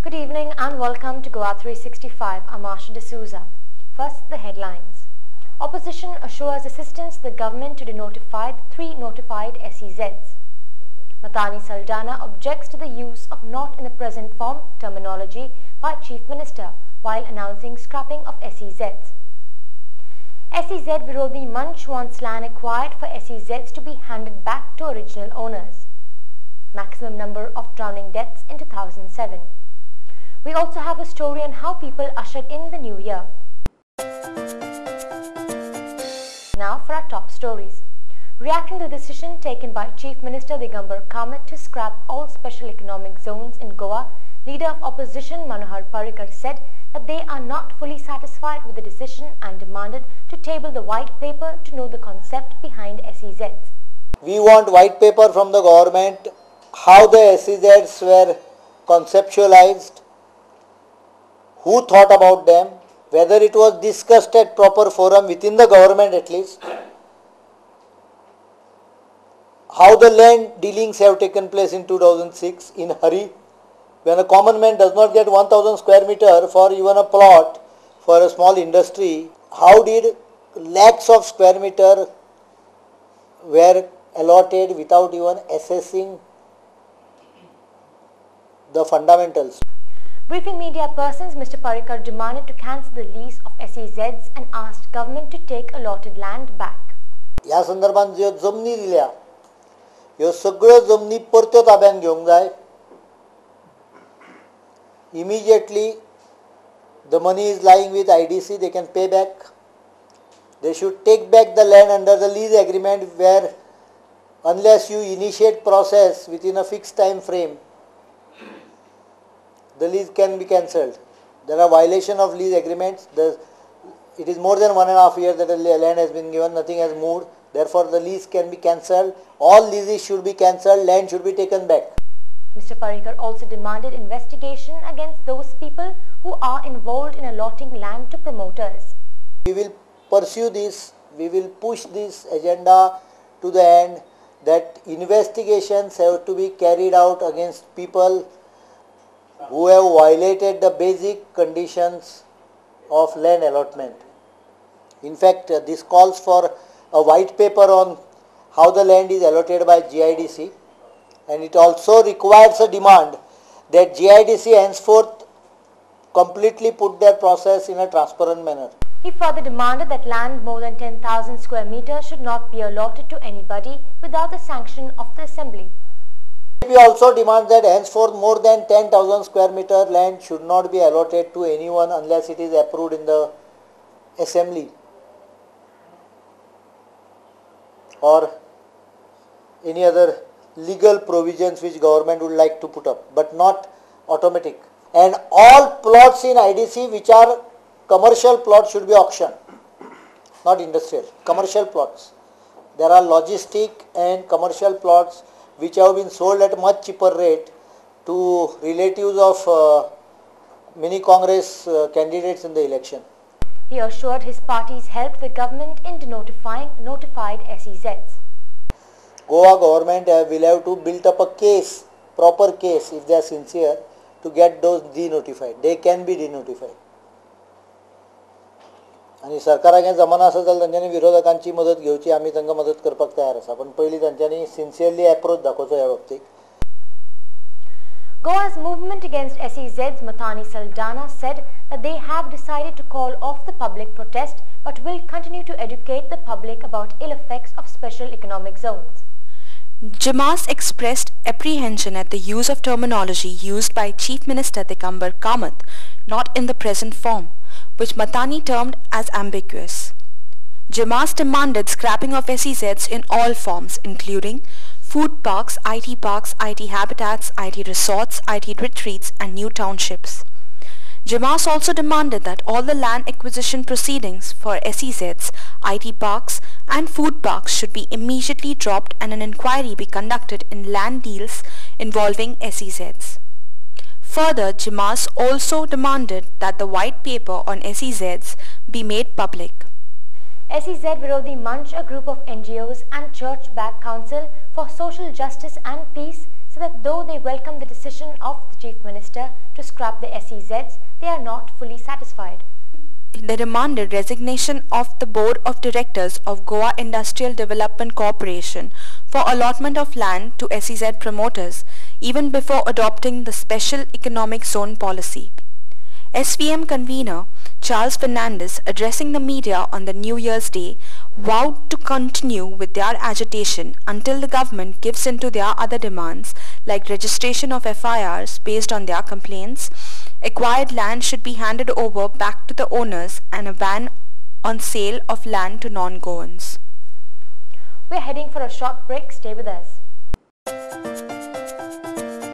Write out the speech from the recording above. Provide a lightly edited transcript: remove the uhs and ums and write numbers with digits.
Good evening and welcome to Goa 365. I'm Asha D'Souza. First, the headlines. Opposition assures assistance to the government to denotify the 3 notified SEZs. Mathani Saldanha objects to the use of "not in the present form" terminology by Chief Minister while announcing scrapping of SEZs. SEZ Virodhi Manch wants land acquired for SEZs to be handed back to original owners. Maximum number of drowning deaths in 2007. We also have a story on how people ushered in the new year. Now for our top stories. Reacting to the decision taken by Chief Minister Digambar Kamath to scrap all special economic zones in Goa, Leader of Opposition Manohar Parrikar said that they are not fully satisfied with the decision and demanded to table the white paper to know the concept behind SEZs. We want white paper from the government, how the SEZs were conceptualized, who thought about them, whether it was discussed at proper forum within the government at least, how the land dealings have taken place in 2006 in hurry, when a common man does not get 1000 square meter for even a plot for a small industry. How did lakhs of square meter were allotted without even assessing the fundamentals? Briefing media persons, Mr. Parrikar demanded to cancel the lease of SEZs and asked government to take allotted land back. या संदर्भात ज्यो जमनी दिल्या ह्यो सगळ्यो जमनी परत्यो ताब्यात घेवंक जाय. Immediately the money is lying with IDC, they can pay back. They should take back the land under the lease agreement, where unless you initiate process within a fixed time frame, the lease can be cancelled. There are violation of lease agreements. It is more than 1.5 years that the land has been given, nothing has moved. Therefore, the lease can be cancelled. All leases should be cancelled, land should be taken back. Mr. Parrikar also demanded investigation against those people who are involved in allotting land to promoters. We will pursue this, we will push this agenda to the end, that investigations have to be carried out against people who have violated the basic conditions of land allotment. In fact, this calls for a white paper on how the land is allotted by GIDC, and it also requires a demand that GIDC henceforth completely put their process in a transparent manner. He further demanded that land more than 10,000 square meters should not be allotted to anybody without the sanction of the Assembly. We also demand that henceforth more than 10,000 square meter land should not be allotted to anyone unless it is approved in the Assembly or any other legal provisions which government would like to put up, but not automatic. And all plots in IDC which are commercial plots should be auctioned, not industrial, commercial plots. There are logistic and commercial plots which have been sold at a much cheaper rate to relatives of many Congress candidates in the election. He assured his parties helped the government in denotifying notified SEZs. Goa government will have to build up a case, proper case, if they are sincere, to get those denotified. They can be denotified. आणि सरकाराक जमाना आसा जाल्यार तांच्यांनी विरोधकांची मदत घेवची, आमी तांकां मदत करपाक तयार आसा, पण पयलीं तांच्यांनी सिन्सियरली अप्रोच दाखोवचो ह्या बाबतीक. Goa's movement against SEZs, Mathani Saldanha, said that they have decided to call off the public protest but will continue to educate the public about ill effects of special economic zones. Jamas expressed apprehension at the use of terminology used by Chief Minister Digambar Kamath, "not in the present form," which Mathani termed as ambiguous. Jamas demanded scrapping of SEZs in all forms, including food parks, IT habitats, IT resorts, IT retreats and new townships. Jamas also demanded that all the land acquisition proceedings for SEZs, IT parks and food parks should be immediately dropped and an inquiry be conducted in land deals involving SEZs. Further, Jamas also demanded that the white paper on SEZs be made public. SEZ Virodhi Manch, a group of NGOs and Church-backed Council for Social Justice and Peace, said that though they welcome the decision of the Chief Minister to scrap the SEZs, they are not fully satisfied. They demanded resignation of the Board of Directors of Goa Industrial Development Corporation for allotment of land to SEZ promoters even before adopting the Special Economic Zone policy. SVM convener Charles Fernandez, addressing the media on the New Year's Day, vowed to continue with their agitation until the government gives in to their other demands like registration of FIRs based on their complaints, acquired land should be handed over back to the owners, and a ban on sale of land to non-Goans. We are heading for a short break. Stay with us.